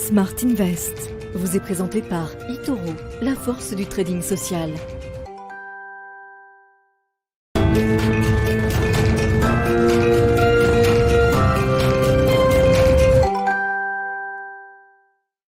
Smart Invest vous est présenté par eToro, la force du trading social.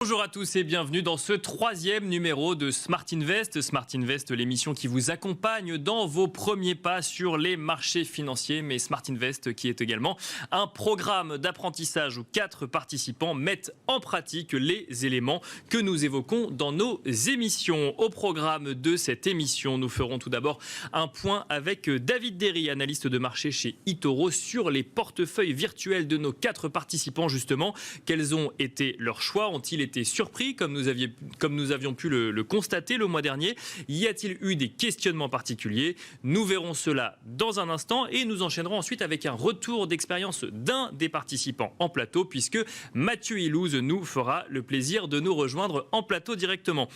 Bonjour à tous et bienvenue dans ce 3e numéro de Smart Invest. Smart Invest, l'émission qui vous accompagne dans vos premiers pas sur les marchés financiers. Mais Smart Invest qui est également un programme d'apprentissage où 4 participants mettent en pratique les éléments que nous évoquons dans nos émissions. Au programme de cette émission, nous ferons tout d'abord un point avec David Derry, analyste de marché chez eToro, sur les portefeuilles virtuels de nos 4 participants justement. Quels ont été leurs choix? Ont-ils été surpris comme nous avions pu le constater le mois dernier? Y a-t-il eu des questionnements particuliers? Nous verrons cela dans un instant et nous enchaînerons ensuite avec un retour d'expérience d'un des participants en plateau, puisque Mathieu Ilouz nous fera le plaisir de nous rejoindre en plateau directement.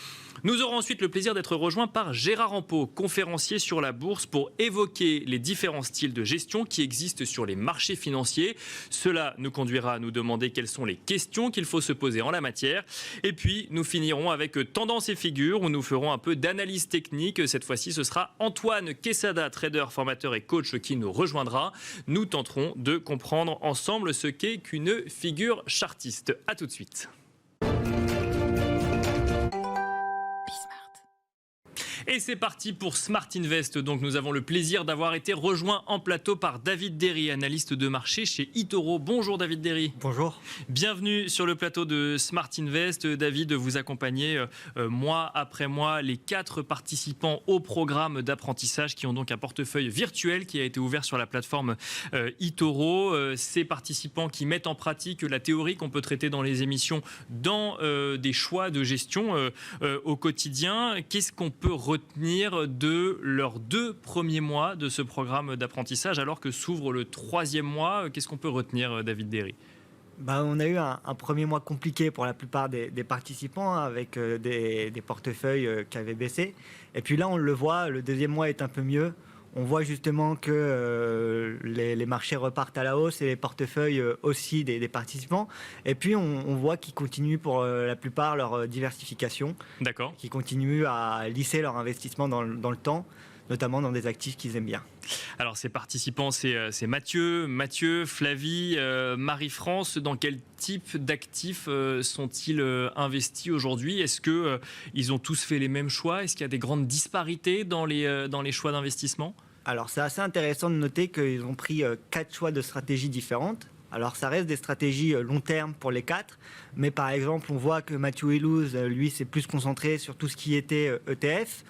Nous aurons ensuite le plaisir d'être rejoints par Gérard Ampeau, conférencier sur la bourse, pour évoquer les différents styles de gestion qui existent sur les marchés financiers. Cela nous conduira à nous demander quelles sont les questions qu'il faut se poser en la matière. Et puis, nous finirons avec Tendance et Figures, où nous ferons un peu d'analyse technique. Cette fois-ci, ce sera Antoine Quesada, trader, formateur et coach, qui nous rejoindra. Nous tenterons de comprendre ensemble ce qu'est qu'une figure chartiste. A tout de suite. Et c'est parti pour Smart Invest. Donc nous avons le plaisir d'avoir été rejoints en plateau par David Derry, analyste de marché chez eToro. Bonjour David Derry. Bonjour. Bienvenue sur le plateau de Smart Invest. David, vous accompagnez mois après mois les 4 participants au programme d'apprentissage qui ont donc un portefeuille virtuel qui a été ouvert sur la plateforme eToro. Ces participants qui mettent en pratique la théorie qu'on peut traiter dans les émissions dans des choix de gestion au quotidien. Qu'est-ce qu'on peut retenir de leurs 2 premiers mois de ce programme d'apprentissage, alors que s'ouvre le 3e mois? Qu'est-ce qu'on peut retenir, David Derry? On a eu un premier mois compliqué pour la plupart des participants, avec des portefeuilles qui avaient baissé. Et puis là, on le voit, le 2e mois est un peu mieux. On voit justement que les marchés repartent à la hausse et les portefeuilles aussi des participants. Et puis, on voit qu'ils continuent pour la plupart leur diversification. D'accord. Qu'ils continuent à lisser leur investissement dans le temps, notamment dans des actifs qu'ils aiment bien. Alors, ces participants, c'est Mathieu, Flavie, Marie-France. Dans quel type d'actifs sont-ils investis aujourd'hui? Est-ce qu'ils ont tous fait les mêmes choix? Est-ce qu'il y a des grandes disparités dans les choix d'investissement? Alors, c'est assez intéressant de noter qu'ils ont pris 4 choix de stratégies différentes. Alors, ça reste des stratégies long terme pour les 4. Mais par exemple, on voit que Mathieu Ilouz, lui, s'est plus concentré sur tout ce qui était ETF.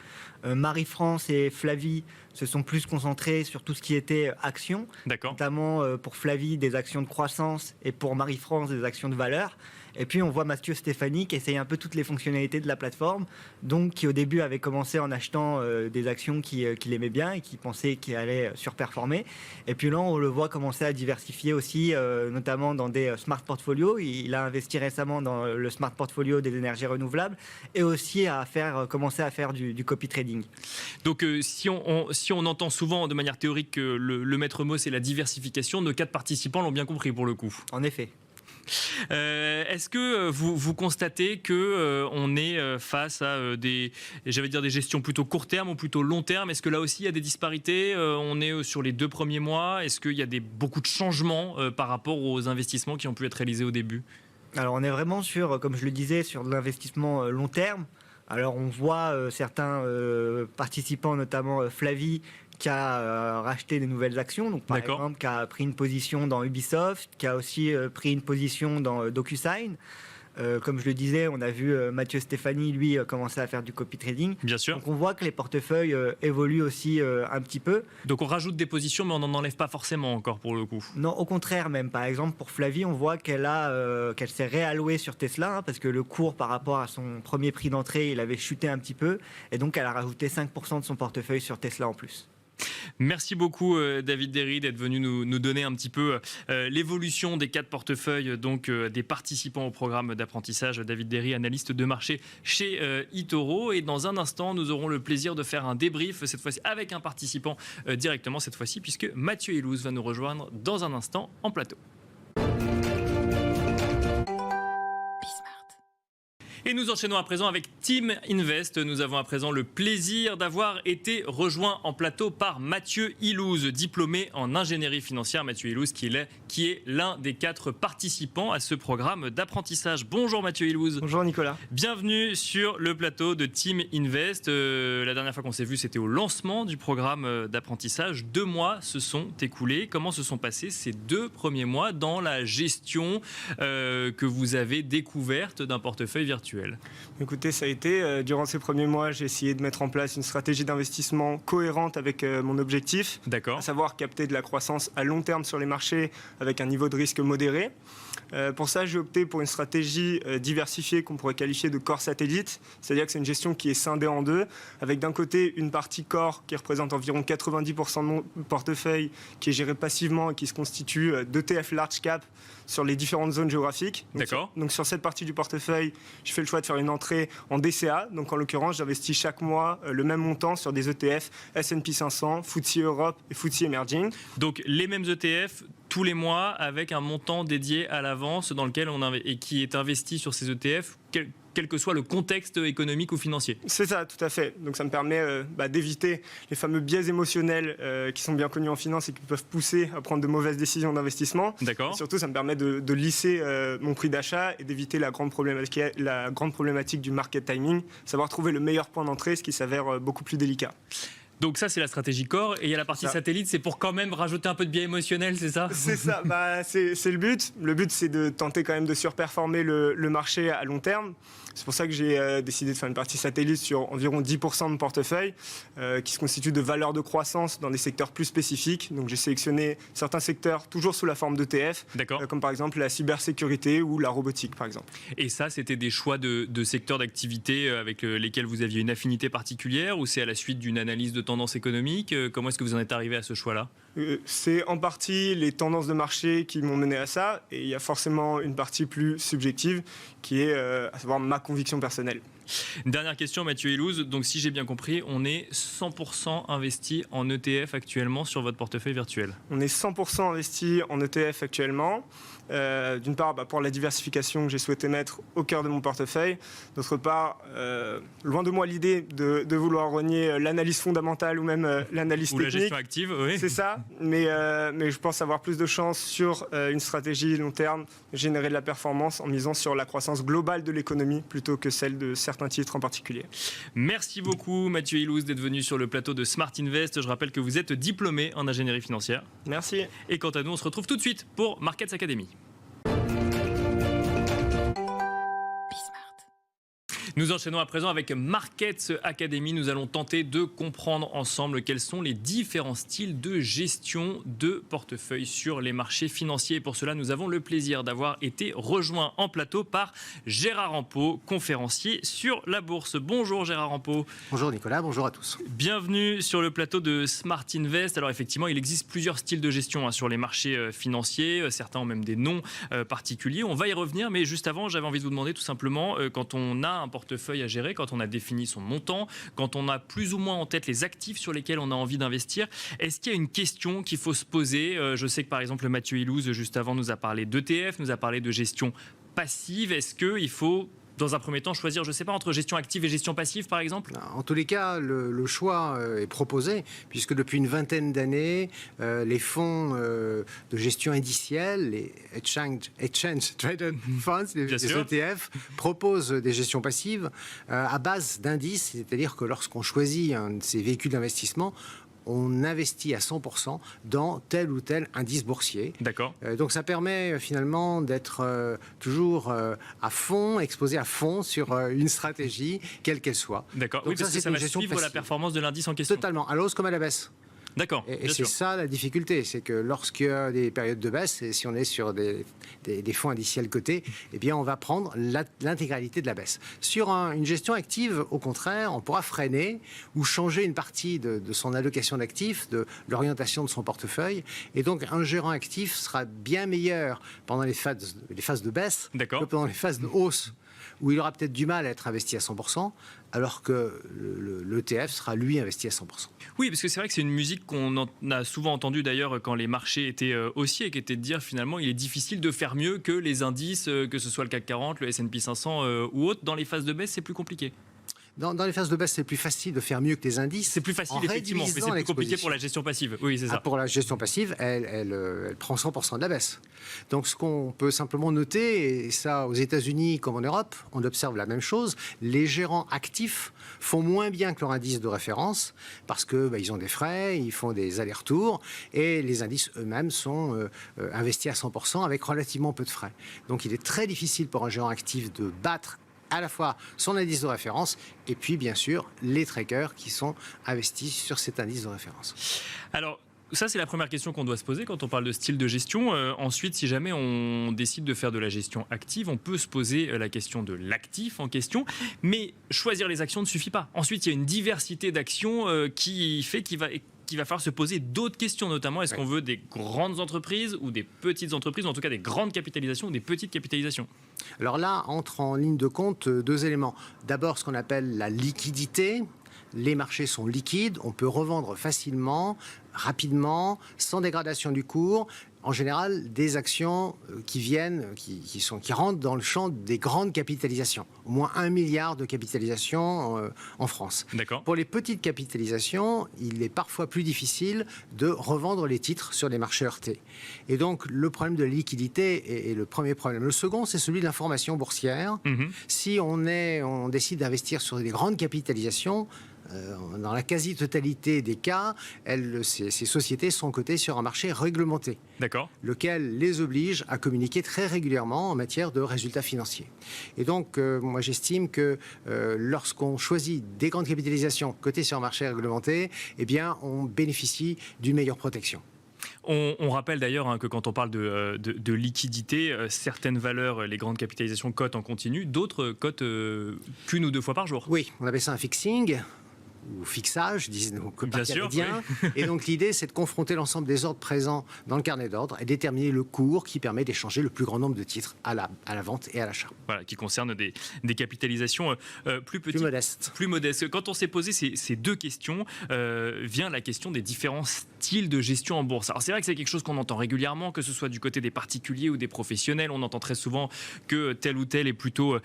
Marie-France et Flavie se sont plus concentrés sur tout ce qui était actions. D'accord. Notamment pour Flavie, des actions de croissance, et pour Marie-France, des actions de valeur. Et puis on voit Mathieu Stéphanie qui essaye un peu toutes les fonctionnalités de la plateforme, donc qui au début avait commencé en achetant des actions qu'il aimait bien et qui pensait qu'il allait surperformer. Et puis là on le voit commencer à diversifier aussi, notamment dans des smart portfolios. Il a investi récemment dans le smart portfolio des énergies renouvelables et aussi à commencer à faire du copy trading. Donc si on entend souvent de manière théorique que le maître mot c'est la diversification, nos 4 participants l'ont bien compris pour le coup. En effet. Est-ce que vous constatez qu'on est face à des gestions plutôt court terme ou plutôt long terme? Est-ce que là aussi il y a des disparités? On est sur les 2 premiers mois. Est-ce qu'il y a beaucoup de changements par rapport aux investissements qui ont pu être réalisés au début? Alors on est vraiment comme je le disais, sur de l'investissement long terme. Alors on voit certains participants, notamment Flavie, qui a racheté des nouvelles actions, donc par exemple qui a pris une position dans Ubisoft, qui a aussi pris une position dans DocuSign. Comme je le disais, on a vu Mathieu Stéphanie, lui, commencer à faire du copy trading. Bien sûr. Donc on voit que les portefeuilles évoluent aussi un petit peu. Donc on rajoute des positions, mais on n'en enlève pas forcément encore pour le coup. Non, au contraire même. Par exemple, pour Flavie, on voit qu'elle s'est réallouée sur Tesla, parce que le cours par rapport à son premier prix d'entrée, il avait chuté un petit peu. Et donc elle a rajouté 5% de son portefeuille sur Tesla en plus. Merci beaucoup David Derry d'être venu nous donner un petit peu l'évolution des 4 portefeuilles des participants au programme d'apprentissage. David Derry, analyste de marché chez eToro. Et dans un instant, nous aurons le plaisir de faire un débrief, cette fois-ci avec un participant directement, cette fois-ci, puisque Mathieu Ilouz va nous rejoindre dans un instant en plateau. Et nous enchaînons à présent avec Team Invest. Nous avons à présent le plaisir d'avoir été rejoint en plateau par Mathieu Ilouz, diplômé en ingénierie financière. Mathieu Ilouz qui est l'un des 4 participants à ce programme d'apprentissage. Bonjour Mathieu Ilouz. Bonjour Nicolas. Bienvenue sur le plateau de Team Invest. La dernière fois qu'on s'est vu, c'était au lancement du programme d'apprentissage. 2 mois se sont écoulés. Comment se sont passés ces 2 premiers mois dans la gestion que vous avez découverte d'un portefeuille virtuel? Écoutez, ça a été, durant ces premiers mois, j'ai essayé de mettre en place une stratégie d'investissement cohérente avec mon objectif, à savoir capter de la croissance à long terme sur les marchés avec un niveau de risque modéré. Pour ça, j'ai opté pour une stratégie diversifiée qu'on pourrait qualifier de core satellite, c'est-à-dire que c'est une gestion qui est scindée en 2, avec d'un côté une partie core qui représente environ 90% de mon portefeuille, qui est géré passivement et qui se constitue d'ETF large cap sur les différentes zones géographiques. Donc sur cette partie du portefeuille, je fais le choix de faire une entrée en DCA. Donc en l'occurrence, j'investis chaque mois le même montant sur des ETF S&P 500, FTSE Europe et FTSE Emerging. Donc les mêmes ETF tous les mois avec un montant dédié à l'avance dans lequel et qui est investi sur ces ETF, quel que soit le contexte économique ou financier. C'est ça, tout à fait. Donc ça me permet d'éviter les fameux biais émotionnels qui sont bien connus en finance et qui peuvent pousser à prendre de mauvaises décisions d'investissement. D'accord. Et surtout, ça me permet de lisser mon prix d'achat et d'éviter la grande problématique du market timing, savoir trouver le meilleur point d'entrée, ce qui s'avère beaucoup plus délicat. Donc ça, c'est la stratégie core. Et il y a la partie satellite, c'est pour quand même rajouter un peu de biais émotionnel, c'est ça? C'est ça, c'est le but. Le but, c'est de tenter quand même de surperformer le marché à long terme. C'est pour ça que j'ai décidé de faire une partie satellite sur environ 10% de mon portefeuille, qui se constitue de valeurs de croissance dans des secteurs plus spécifiques. Donc j'ai sélectionné certains secteurs toujours sous la forme d'ETF, comme par exemple la cybersécurité ou la robotique, par exemple. Et ça, c'était des choix de secteurs d'activité avec lesquels vous aviez une affinité particulière, ou c'est à la suite d'une analyse de tendance économique? Comment est-ce que vous en êtes arrivé à ce choix-là? C'est en partie les tendances de marché qui m'ont mené à ça, et il y a forcément une partie plus subjective qui est à savoir ma conviction personnelle. Dernière question, Mathieu Ilouz. Donc si j'ai bien compris, on est 100% investi en ETF actuellement sur votre portefeuille virtuel? On est 100% investi en ETF actuellement. D'une part, pour la diversification que j'ai souhaité mettre au cœur de mon portefeuille. D'autre part, loin de moi l'idée de vouloir renier l'analyse fondamentale ou même l'analyse technique. Ou la gestion active, oui. C'est ça, mais je pense avoir plus de chances sur une stratégie long terme, générer de la performance en misant sur la croissance globale de l'économie plutôt que celle de certains titres en particulier. Merci beaucoup Mathieu Ilouz d'être venu sur le plateau de Smart Invest. Je rappelle que vous êtes diplômé en ingénierie financière. Merci. Et quant à nous, on se retrouve tout de suite pour Markets Academy. Nous enchaînons à présent avec Markets Academy. Nous allons tenter de comprendre ensemble quels sont les différents styles de gestion de portefeuille sur les marchés financiers. Et pour cela, nous avons le plaisir d'avoir été rejoints en plateau par Gérard Rampeau, conférencier sur la bourse. Bonjour Gérard Rampeau. Bonjour Nicolas, bonjour à tous. Bienvenue sur le plateau de Smart Invest. Alors effectivement, il existe plusieurs styles de gestion sur les marchés financiers. Certains ont même des noms particuliers. On va y revenir, mais juste avant, j'avais envie de vous demander tout simplement, quand on a un portefeuille à gérer, quand on a défini son montant, quand on a plus ou moins en tête les actifs sur lesquels on a envie d'investir, est-ce qu'il y a une question qu'il faut se poser? Je sais que par exemple Mathieu Ilouz, juste avant, nous a parlé d'ETF, nous a parlé de gestion passive. Est-ce qu'il faut dans un premier temps choisir, je ne sais pas, entre gestion active et gestion passive par exemple? En tous les cas, le choix est proposé, puisque depuis une vingtaine d'années, les fonds de gestion indicielle, les Exchange Traded Funds, les ETF, proposent des gestions passives à base d'indices, c'est-à-dire que lorsqu'on choisit un de ces véhicules d'investissement, on investit à 100% dans tel ou tel indice boursier. D'accord. Donc ça permet finalement d'être toujours à fond, exposé à fond sur une stratégie, quelle qu'elle soit. D'accord. Donc oui, parce que ça va suivre la performance de l'indice en question. Totalement, à la hausse comme à la baisse. D'accord. Et c'est ça la difficulté, c'est que lorsqu'il y a des périodes de baisse, et si on est sur des fonds indiciels cotés, eh bien on va prendre l'intégralité de la baisse. Sur une gestion active, au contraire, on pourra freiner ou changer une partie de son allocation d'actifs, de l'orientation de son portefeuille. Et donc un gérant actif sera bien meilleur pendant les phases de baisse que pendant les phases de hausse où il aura peut-être du mal à être investi à 100%, alors que l'ETF sera, lui, investi à 100%. Oui, parce que c'est vrai que c'est une musique qu'on a souvent entendue d'ailleurs quand les marchés étaient haussiers, qui était de dire finalement il est difficile de faire mieux que les indices, que ce soit le CAC 40, le S&P 500 ou autre. Dans les phases de baisse, c'est plus compliqué. Dans les phases de baisse, c'est plus facile de faire mieux que les indices. C'est plus facile, effectivement, mais c'est plus compliqué pour la gestion passive. Oui, c'est ça. Pour la gestion passive, elle prend 100% de la baisse. Donc, ce qu'on peut simplement noter, et ça, aux États-Unis comme en Europe, on observe la même chose, les gérants actifs font moins bien que leur indice de référence parce qu'ils ont des frais, ils font des allers-retours, et les indices eux-mêmes sont investis à 100% avec relativement peu de frais. Donc, il est très difficile pour un gérant actif de battre à la fois son indice de référence et puis bien sûr les traders qui sont investis sur cet indice de référence. Alors ça, c'est la première question qu'on doit se poser quand on parle de style de gestion. Ensuite, si jamais on décide de faire de la gestion active, on peut se poser la question de l'actif en question. Mais choisir les actions ne suffit pas. Ensuite, il y a une diversité d'actions qui fait qu'il va falloir se poser d'autres questions, notamment est-ce qu'on veut des grandes entreprises ou des petites entreprises, ou en tout cas des grandes capitalisations ou des petites capitalisations? Alors là, entrent en ligne de compte deux éléments. D'abord, ce qu'on appelle la liquidité. Les marchés sont liquides, on peut revendre facilement, rapidement, sans dégradation du cours. En général, des actions qui rentrent dans le champ des grandes capitalisations. Au moins 1 milliard de capitalisation en France. D'accord. Pour les petites capitalisations, il est parfois plus difficile de revendre les titres sur les marchés heurtés. Et donc, le problème de la liquidité est le premier problème. Le second, c'est celui de l'information boursière. Si on décide d'investir sur des grandes capitalisations, dans la quasi-totalité des cas, ces sociétés sont cotées sur un marché réglementé, lequel les oblige à communiquer très régulièrement en matière de résultats financiers. Et donc, moi j'estime que lorsqu'on choisit des grandes capitalisations cotées sur un marché réglementé, eh bien, on bénéficie d'une meilleure protection. On rappelle d'ailleurs que quand on parle de liquidité, certaines valeurs, les grandes capitalisations cotent en continu, d'autres cotent qu'une ou deux fois par jour. Oui, on appelle ça un fixing ou fixage, disent nos copains canadiens. Oui. Et donc l'idée, c'est de confronter l'ensemble des ordres présents dans le carnet d'ordre et déterminer le cours qui permet d'échanger le plus grand nombre de titres à la vente et à l'achat. Voilà, qui concerne des capitalisations plus petites. Plus modestes. Quand on s'est posé ces deux questions, vient la question des différents styles de gestion en bourse. Alors c'est vrai que c'est quelque chose qu'on entend régulièrement, que ce soit du côté des particuliers ou des professionnels. On entend très souvent que tel ou tel est plutôt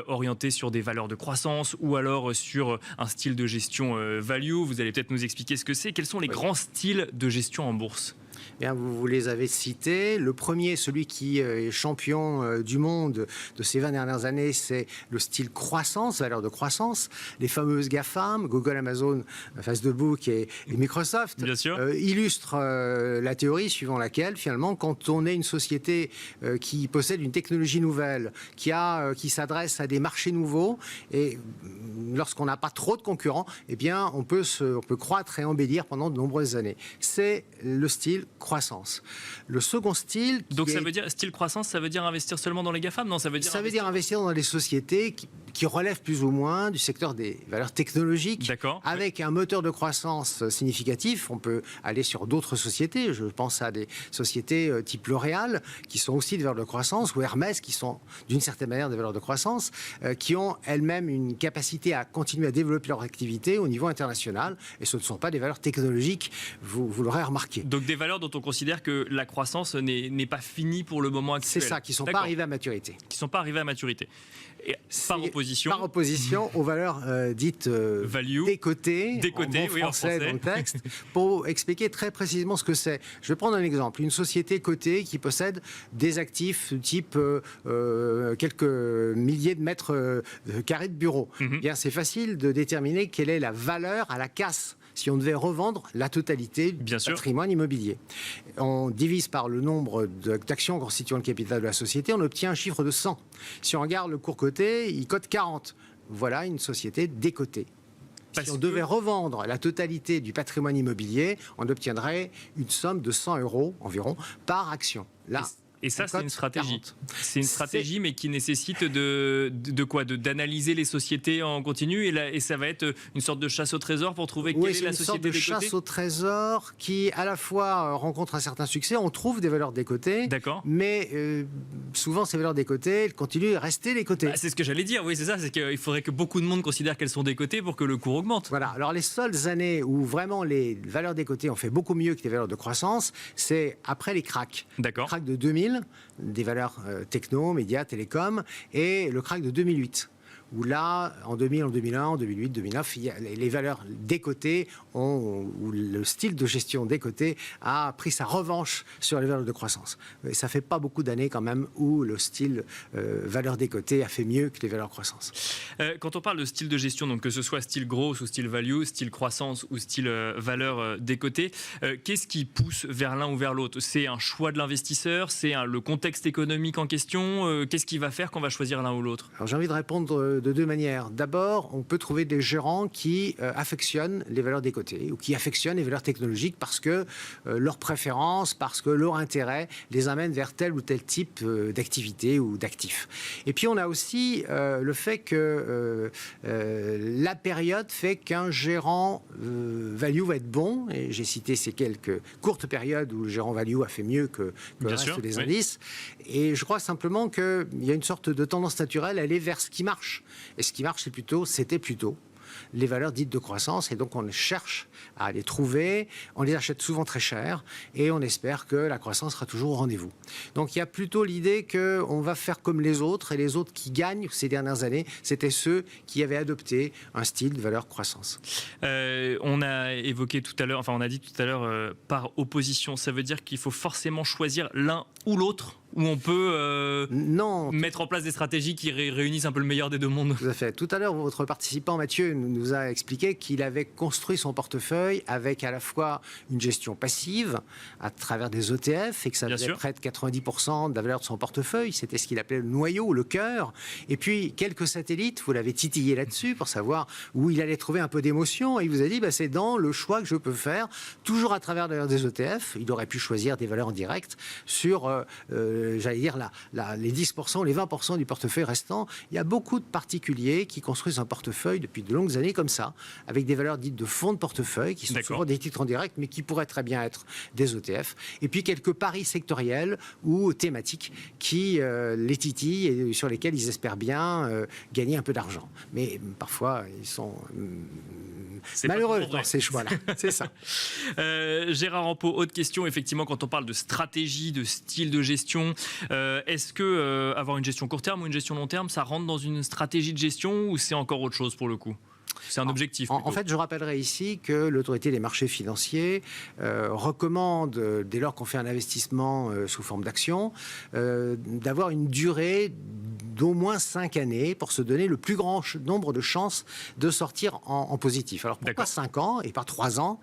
orienté sur des valeurs de croissance ou alors sur un style de gestion value. Vous allez peut-être nous expliquer ce que c'est. Quels sont les grands styles de gestion en bourse? Bien, vous les avez cités. Le premier, celui qui est champion du monde de ces 20 dernières années, c'est le style croissance, valeur de croissance. Les fameuses GAFAM, Google, Amazon, Facebook et Microsoft, illustrent la théorie suivant laquelle, finalement, quand on est une société qui possède une technologie nouvelle, qui s'adresse à des marchés nouveaux, et lorsqu'on n'a pas trop de concurrents, eh bien, on peut croître et embellir pendant de nombreuses années. C'est le style croissance. Le second style... Donc ça veut dire, style croissance, ça veut dire investir seulement dans les GAFAM? Non, ça veut dire investir dans les sociétés qui relèvent plus ou moins du secteur des valeurs technologiques, avec un moteur de croissance significatif. On peut aller sur d'autres sociétés, je pense à des sociétés type L'Oréal, qui sont aussi des valeurs de croissance, ou Hermès, qui sont d'une certaine manière des valeurs de croissance, qui ont elles-mêmes une capacité à continuer à développer leur activité au niveau international, et ce ne sont pas des valeurs technologiques, vous l'aurez remarqué. Donc des valeurs dont on considère que la croissance n'est pas finie pour le moment actuel. C'est ça, qui ne sont pas arrivées à maturité. Qui ne sont pas arrivées à maturité. Et par opposition aux valeurs dites value, décotées, en français dans le texte, pour expliquer très précisément ce que c'est. Je vais prendre un exemple. Une société cotée qui possède des actifs type quelques milliers de mètres carrés de bureaux. Bien, c'est facile de déterminer quelle est la valeur à la casse si on devait revendre la totalité du patrimoine immobilier. On divise par le nombre d'actions constituant le capital de la société, on obtient un chiffre de 100. Si on regarde le cours coté, il cote 40. Voilà une société décotée. Si on devait revendre la totalité du patrimoine immobilier, on obtiendrait une somme de 100 € environ par action. Là, Et ça, c'est une stratégie. 40. C'est une stratégie, mais qui nécessite de quoi? D'analyser les sociétés en continu, et ça va être une sorte de chasse au trésor pour trouver quelle est la société décotée. Oui, c'est une sorte de chasse au trésor qui, à la fois, rencontre un certain succès. On trouve des valeurs décotées, mais souvent, ces valeurs décotées, elles continuent à rester décotées. C'est ce que j'allais dire, oui, c'est ça. C'est qu'il faudrait que beaucoup de monde considère qu'elles sont décotées pour que le cours augmente. Voilà. Alors, les seules années où vraiment les valeurs décotées ont fait beaucoup mieux que les valeurs de croissance, c'est après les cracks. Le crack de 2000, des valeurs techno, médias, télécom, et le crack de 2008. Où là, en 2000, en 2001, en 2008, 2009, les valeurs décotées ou le style de gestion décoté a pris sa revanche sur les valeurs de croissance. Et ça fait pas beaucoup d'années quand même où le style valeur décotée a fait mieux que les valeurs croissance. Quand on parle de style de gestion, donc que ce soit style growth ou style value, style croissance ou style valeur décotée, qu'est-ce qui pousse vers l'un ou vers l'autre? C'est un choix de l'investisseur? C'est le contexte économique en question? Qu'est-ce qui va faire qu'on va choisir l'un ou l'autre? Alors j'ai envie de répondre de deux manières. D'abord, on peut trouver des gérants qui affectionnent les valeurs décotées ou qui affectionnent les valeurs technologiques parce que leur préférence, parce que leur intérêt les amène vers tel ou tel type d'activité ou d'actifs. Et puis on a aussi le fait que la période fait qu'un gérant value va être bon. Et j'ai cité ces quelques courtes périodes où le gérant value a fait mieux que le reste des indices. Et je crois simplement qu'il y a une sorte de tendance naturelle à aller vers ce qui marche. Et ce qui marche, c'était plutôt les valeurs dites de croissance. Et donc, on cherche à les trouver. On les achète souvent très cher. Et on espère que la croissance sera toujours au rendez-vous. Donc, il y a plutôt l'idée qu'on va faire comme les autres. Et les autres qui gagnent ces dernières années, c'était ceux qui avaient adopté un style de valeur croissance. On a évoqué tout à l'heure, enfin, on a dit tout à l'heure par opposition. Ça veut dire qu'il faut forcément choisir l'un ou l'autre? Où on peut mettre en place des stratégies qui réunissent un peu le meilleur des deux mondes. Tout à fait. Tout à l'heure, votre participant Mathieu nous a expliqué qu'il avait construit son portefeuille avec à la fois une gestion passive à travers des ETF et que ça faisait près de 90% de la valeur de son portefeuille. C'était ce qu'il appelait le noyau, le cœur. Et puis, quelques satellites, vous l'avez titillé là-dessus pour savoir où il allait trouver un peu d'émotion. Et il vous a dit, c'est dans le choix que je peux faire, toujours à travers d'ailleurs des ETF. Il aurait pu choisir des valeurs en direct sur... j'allais dire, les 10%, les 20% du portefeuille restant. Il y a beaucoup de particuliers qui construisent un portefeuille depuis de longues années comme ça, avec des valeurs dites de fonds de portefeuille, qui sont souvent des titres en direct, mais qui pourraient très bien être des ETF. Et puis quelques paris sectoriels ou thématiques qui les titillent et sur lesquels ils espèrent bien gagner un peu d'argent. Mais parfois, ils sont... malheureux dans ces choix-là. C'est ça. Gérard Rampeau, autre question. Effectivement, quand on parle de stratégie, de style de gestion, est-ce que avoir une gestion court terme ou une gestion long terme, ça rentre dans une stratégie de gestion ou c'est encore autre chose pour le coup? C'est un objectif. En fait, je rappellerai ici que l'autorité des marchés financiers recommande, dès lors qu'on fait un investissement sous forme d'action, d'avoir une durée d'au moins 5 années pour se donner le plus grand nombre de chances de sortir en positif. Alors pourquoi 5 ans et pas 3 ans?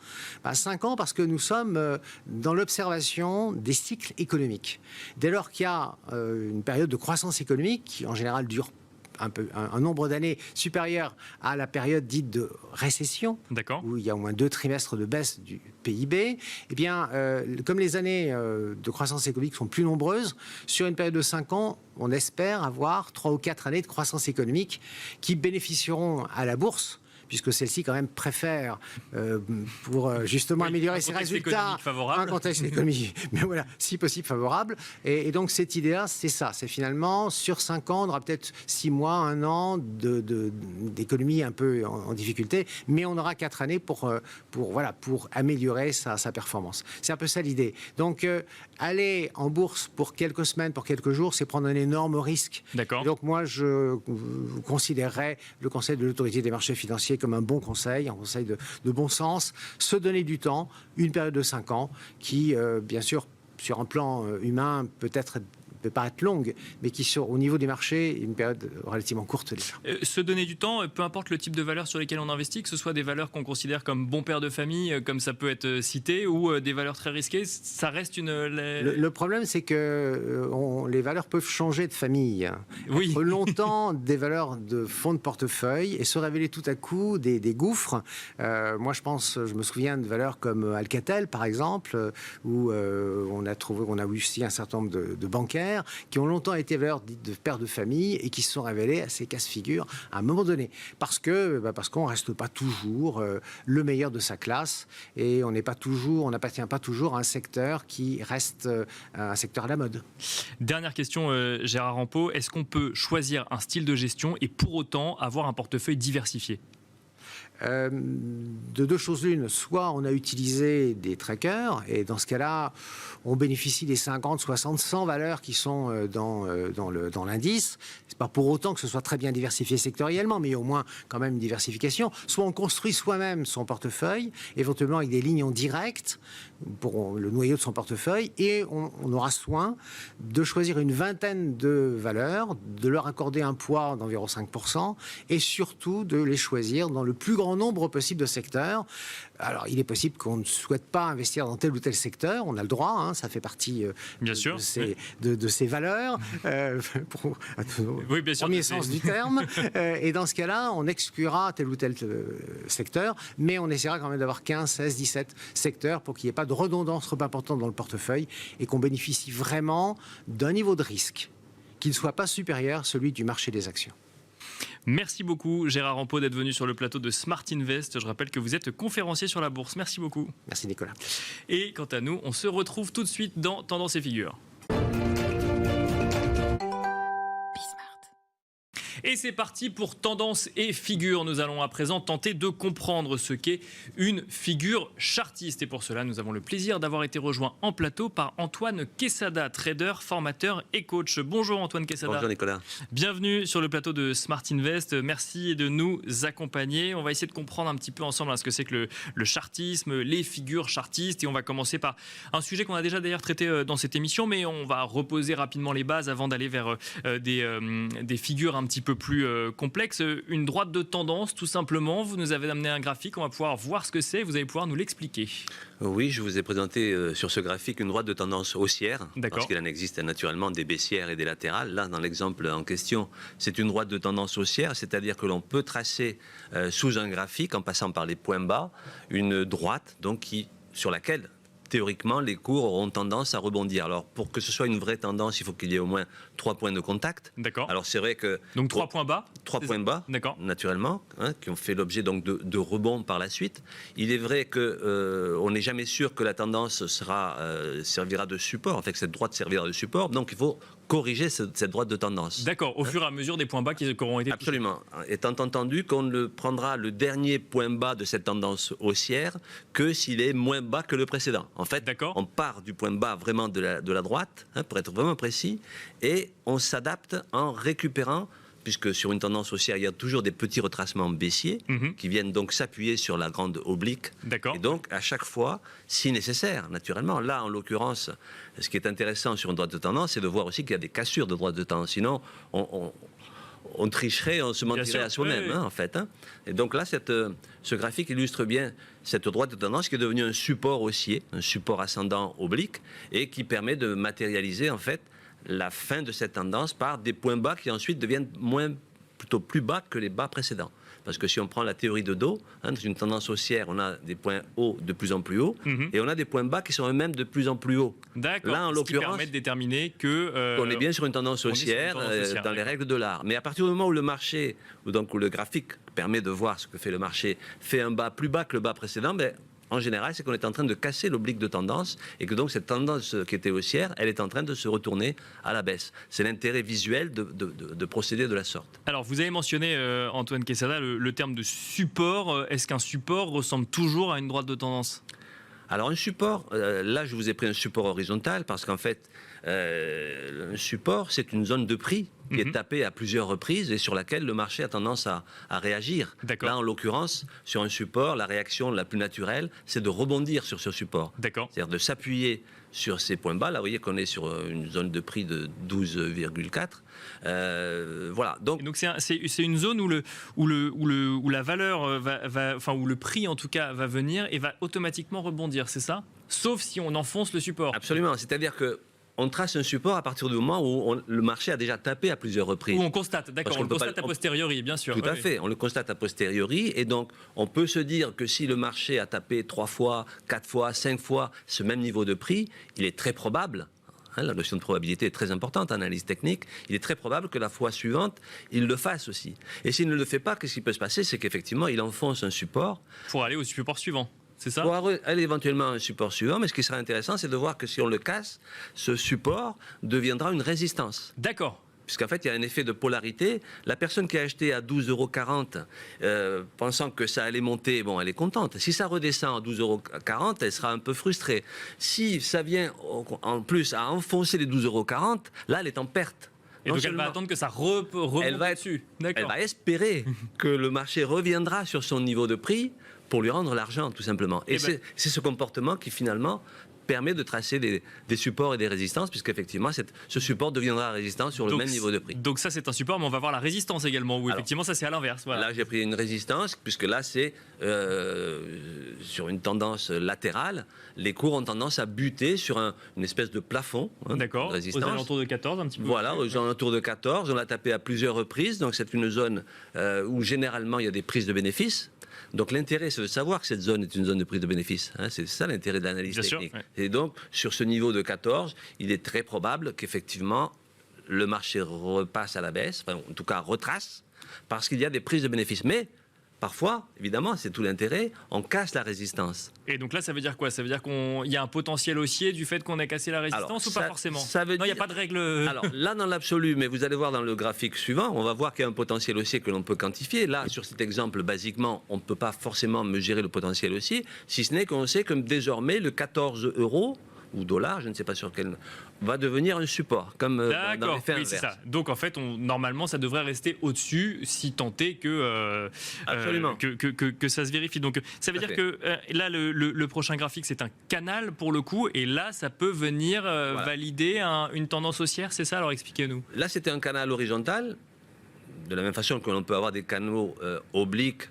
5 ans parce que nous sommes dans l'observation des cycles économiques. Dès lors qu'il y a une période de croissance économique qui en général dure un nombre d'années supérieur à la période dite de récession, où il y a au moins 2 trimestres de baisse du PIB, eh bien, comme les années de croissance économique sont plus nombreuses, sur une période de 5 ans, on espère avoir 3 ou 4 années de croissance économique qui bénéficieront à la bourse, puisque celle-ci quand même préfère pour justement améliorer ses résultats un contexte économique, mais voilà, si possible favorable. Et donc cette idée-là, c'est ça, c'est finalement sur 5 ans, on aura peut-être 6 mois, 1 an d'économie un peu en difficulté, mais on aura 4 années pour améliorer sa performance. C'est un peu ça l'idée. Donc aller en bourse pour quelques semaines, pour quelques jours, c'est prendre un énorme risque. Donc moi, je considérerais le conseil de l'autorité des marchés financiers comme un bon conseil, un conseil de bon sens, se donner du temps, une période de 5 ans, qui, bien sûr, sur un plan humain, peut être peut paraître longue, mais qui sont au niveau du marché une période relativement courte déjà. Se donner du temps, peu importe le type de valeurs sur lesquelles on investit, que ce soit des valeurs qu'on considère comme bon père de famille, comme ça peut être cité, ou des valeurs très risquées, ça reste une... Le problème, c'est que les valeurs peuvent changer de famille. Oui. Être longtemps des valeurs de fonds de portefeuille et se révéler tout à coup des gouffres. Moi, je me souviens de valeurs comme Alcatel, par exemple, où on a eu aussi un certain nombre de bancaires qui ont longtemps été valeurs dites de père de famille et qui se sont révélées assez casse-figure à un moment donné. Parce qu'on ne reste pas toujours le meilleur de sa classe et on n'appartient pas toujours à un secteur qui reste un secteur à la mode. Dernière question, Gérard Rampeau. Est-ce qu'on peut choisir un style de gestion et pour autant avoir un portefeuille diversifié ? De deux choses l'une, soit on a utilisé des trackers et dans ce cas-là on bénéficie des 50, 60, 100 valeurs qui sont dans l'indice. C'est pas pour autant que ce soit très bien diversifié sectoriellement, mais il y a au moins quand même une diversification. Soit on construit soi-même son portefeuille, éventuellement avec des lignes en direct pour le noyau de son portefeuille, et on aura soin de choisir une vingtaine de valeurs, de leur accorder un poids d'environ 5% et surtout de les choisir dans le plus grand nombre possible de secteurs. Alors, il est possible qu'on ne souhaite pas investir dans tel ou tel secteur, on a le droit, hein, ça fait partie bien sûr, de ces valeurs, oui, bien sûr, premier sens du terme, et dans ce cas-là, on exclura tel ou tel secteur, mais on essaiera quand même d'avoir 15, 16, 17 secteurs pour qu'il n'y ait pas de redondance trop importante dans le portefeuille et qu'on bénéficie vraiment d'un niveau de risque qui ne soit pas supérieur à celui du marché des actions. Merci beaucoup Gérard Rampeau d'être venu sur le plateau de Smart Invest. Je rappelle que vous êtes conférencier sur la bourse. Merci beaucoup. Merci Nicolas. Et quant à nous, on se retrouve tout de suite dans Tendance et Figures. Et c'est parti pour Tendance et Figure. Nous allons à présent tenter de comprendre ce qu'est une figure chartiste. Et pour cela, nous avons le plaisir d'avoir été rejoints en plateau par Antoine Quesada, trader, formateur et coach. Bonjour Antoine Quesada. Bonjour Nicolas. Bienvenue sur le plateau de Smart Invest. Merci de nous accompagner. On va essayer de comprendre un petit peu ensemble ce que c'est que le chartisme, les figures chartistes. Et on va commencer par un sujet qu'on a déjà d'ailleurs traité dans cette émission, mais on va reposer rapidement les bases avant d'aller vers des figures un petit peu plus complexe. Une droite de tendance, tout simplement. Vous nous avez amené un graphique, on va pouvoir voir ce que c'est. Vous allez pouvoir nous l'expliquer. Oui, je vous ai présenté sur ce graphique une droite de tendance haussière. D'accord. Parce qu'il en existe naturellement des baissières et des latérales. Là, dans l'exemple en question, c'est une droite de tendance haussière, c'est-à-dire que l'on peut tracer sous un graphique, en passant par les points bas, une droite donc, sur laquelle théoriquement, les cours auront tendance à rebondir. Alors, pour que ce soit une vraie tendance, il faut qu'il y ait au moins 3 points de contact. D'accord. Alors, c'est vrai que... Donc, 3 points bas. 3 points bas, d'accord, naturellement, qui ont fait l'objet donc de rebonds par la suite. Il est vrai qu'on n'est jamais sûr que la tendance servira de support, en fait, que cette droite servira de support. Donc, il faut corriger cette droite de tendance. D'accord, au fur et à mesure des points bas qui auront été... Absolument. Étant entendu qu'on ne prendra le dernier point bas de cette tendance haussière que s'il est moins bas que le précédent. En fait, on part du point bas vraiment de la droite, pour être vraiment précis, et on s'adapte en récupérant, puisque sur une tendance haussière, il y a toujours des petits retracements baissiers qui viennent donc s'appuyer sur la grande oblique. D'accord. Et donc, à chaque fois, si nécessaire, naturellement. Là, en l'occurrence, ce qui est intéressant sur une droite de tendance, c'est de voir aussi qu'il y a des cassures de droite de tendance. Sinon, on tricherait, on se mentirait à soi-même, oui. En fait. Et donc là, ce graphique illustre bien cette droite de tendance qui est devenue un support haussier, un support ascendant oblique, et qui permet de matérialiser, en fait, la fin de cette tendance par des points bas qui ensuite deviennent plutôt plus bas que les bas précédents. Parce que si on prend la théorie de dos, dans une tendance haussière, on a des points hauts de plus en plus hauts, et on a des points bas qui sont eux-mêmes de plus en plus hauts. D'accord, là, en ce qui permet de déterminer qu'on est bien sur une tendance haussière, dans les règles de l'art. Mais à partir du moment où le marché, où le graphique permet de voir ce que fait le marché, fait un bas plus bas que le bas précédent, en général, c'est qu'on est en train de casser l'oblique de tendance et que donc cette tendance qui était haussière, elle est en train de se retourner à la baisse. C'est l'intérêt visuel de procéder de la sorte. Alors, vous avez mentionné, Antoine Quesada, le terme de support. Est-ce qu'un support ressemble toujours à une droite de tendance ? Alors, un support, là, je vous ai pris un support horizontal parce qu'en fait, un support, c'est une zone de prix qui est tapée à plusieurs reprises et sur laquelle le marché a tendance à réagir. Là, en l'occurrence, sur un support, la réaction la plus naturelle, c'est de rebondir sur ce support. C'est-à-dire de s'appuyer sur ces points bas. Là, vous voyez qu'on est sur une zone de prix de 12,4. Voilà. Donc c'est une zone où la valeur où le prix en tout cas va venir et va automatiquement rebondir, c'est ça? Sauf si on enfonce le support. Absolument. C'est-à-dire que on trace un support à partir du moment où le marché a déjà tapé à plusieurs reprises. Où on constate, d'accord, on le constate a posteriori, bien sûr. Tout à fait, on le constate a posteriori. Et donc, on peut se dire que si le marché a tapé 3 fois, 4 fois, 5 fois ce même niveau de prix, il est très probable, la notion de probabilité est très importante en analyse technique, il est très probable que la fois suivante, il le fasse aussi. Et s'il ne le fait pas, qu'est-ce qui peut se passer? C'est qu'effectivement, il enfonce un support. Pour aller au support suivant. C'est ça? Pour aller éventuellement à un support suivant, mais ce qui serait intéressant, c'est de voir que si on le casse, ce support deviendra une résistance. D'accord. Puisqu'en fait, il y a un effet de polarité. La personne qui a acheté à 12,40 €, pensant que ça allait monter, bon, elle est contente. Si ça redescend à 12,40 €, elle sera un peu frustrée. Si ça vient en plus à enfoncer les 12,40 €, là, elle est en perte. Et donc elle va attendre que ça remonte dessus. Elle va espérer que le marché reviendra sur son niveau de prix pour lui rendre l'argent, tout simplement. Et c'est ce comportement qui, finalement, permet de tracer des supports et des résistances, puisqu'effectivement, ce support deviendra résistant sur le même niveau de prix. Donc ça, c'est un support, mais on va voir la résistance également, où effectivement, ça, c'est à l'inverse. Voilà. Là, j'ai pris une résistance, puisque là, c'est sur une tendance latérale. Les cours ont tendance à buter sur une espèce de plafond. D'accord, aux alentours de 14, un petit peu. Voilà, aux alentours de 14. On l'a tapé à plusieurs reprises, donc c'est une zone où, généralement, il y a des prises de bénéfices. Donc l'intérêt, c'est de savoir que cette zone est une zone de prise de bénéfice. C'est ça l'intérêt de l'analyse technique. Et donc, sur ce niveau de 14, il est très probable qu'effectivement, le marché repasse à la baisse, enfin, en tout cas retrace, parce qu'il y a des prises de bénéfices. Mais parfois, évidemment, c'est tout l'intérêt, on casse la résistance. Et donc là, ça veut dire quoi? Ça veut dire qu'il y a un potentiel haussier du fait qu'on a cassé la résistance ou pas forcément? Non, il n'y a pas de règle. Alors là, dans l'absolu, mais vous allez voir dans le graphique suivant, on va voir qu'il y a un potentiel haussier que l'on peut quantifier. Là, sur cet exemple, basiquement, on ne peut pas forcément mesurer le potentiel haussier, si ce n'est qu'on sait que désormais, le 14 € ou dollars, je ne sais pas sur quel, va devenir un support, comme dans l'effet inverse. C'est ça. Donc en fait, normalement, ça devrait rester au-dessus, si tant est que, que ça se vérifie. Donc ça veut dire que là, le prochain graphique, c'est un canal pour le coup, et là, ça peut venir valider une tendance haussière, c'est ça? Alors expliquez-nous. Là, c'était un canal horizontal. De la même façon que l'on peut avoir des canaux obliques,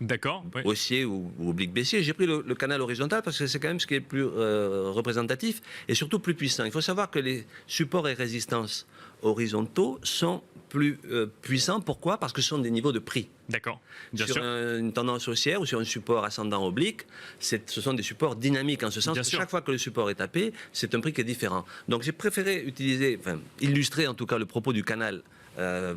haussiers ou obliques baissiers. J'ai pris le canal horizontal parce que c'est quand même ce qui est plus représentatif et surtout plus puissant. Il faut savoir que les supports et résistances horizontaux sont plus puissants. Pourquoi? Parce que ce sont des niveaux de prix. D'accord. Sur une tendance haussière ou sur un support ascendant oblique, ce sont des supports dynamiques en ce sens que chaque fois que le support est tapé, c'est un prix qui est différent. Donc j'ai préféré illustrer en tout cas le propos du canal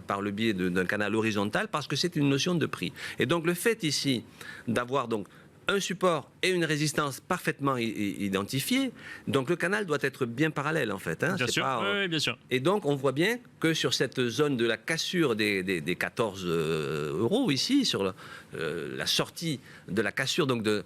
par le biais d'un canal horizontal parce que c'est une notion de prix. Et donc le fait ici d'avoir donc un support et une résistance parfaitement identifiés, donc le canal doit être bien parallèle en fait. Bien sûr, oui, bien sûr. Et donc on voit bien que sur cette zone de la cassure des 14 € ici, sur la sortie de la cassure donc du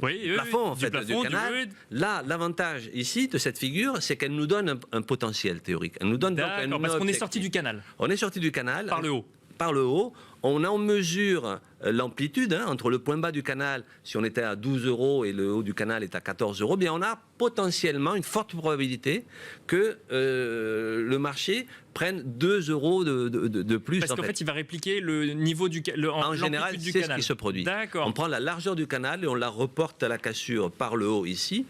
plafond en fait, du canal, là l'avantage ici de cette figure, c'est qu'elle nous donne un potentiel théorique. Elle nous donne donc un parce qu'on est sorti du canal. On est sorti du canal. Par le haut. Par le haut, on en mesure l'amplitude entre le point bas du canal, si on était à 12 € et le haut du canal est à 14 €, bien on a potentiellement une forte probabilité que le marché prenne 2 € de plus. Parce qu'en fait, il va répliquer le niveau du canal. En général, c'est ce qui se produit. On prend la largeur du canal et on la reporte à la cassure par le haut ici.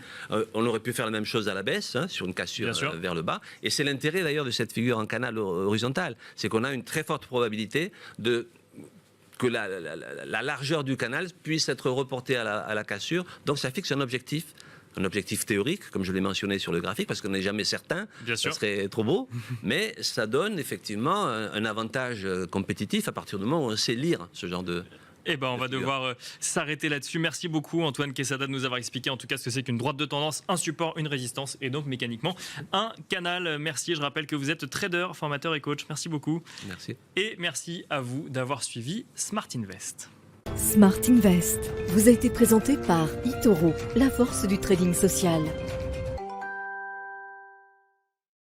On aurait pu faire la même chose à la baisse, sur une cassure vers le bas. Et c'est l'intérêt d'ailleurs de cette figure en canal horizontal. C'est qu'on a une très forte probabilité que la largeur du canal puisse être reportée à la cassure. Donc ça fixe un objectif théorique, comme je l'ai mentionné sur le graphique, parce qu'on n'est jamais certain, ça serait trop beau, mais ça donne effectivement un avantage compétitif à partir du moment où on sait lire ce genre de... Eh ben, on va devoir s'arrêter là-dessus. Merci beaucoup Antoine Quesada de nous avoir expliqué en tout cas ce que c'est qu'une droite de tendance, un support, une résistance et donc mécaniquement un canal. Merci, je rappelle que vous êtes trader, formateur et coach. Merci beaucoup. Merci. Et merci à vous d'avoir suivi Smart Invest. Smart Invest vous a été présenté par eToro, la force du trading social.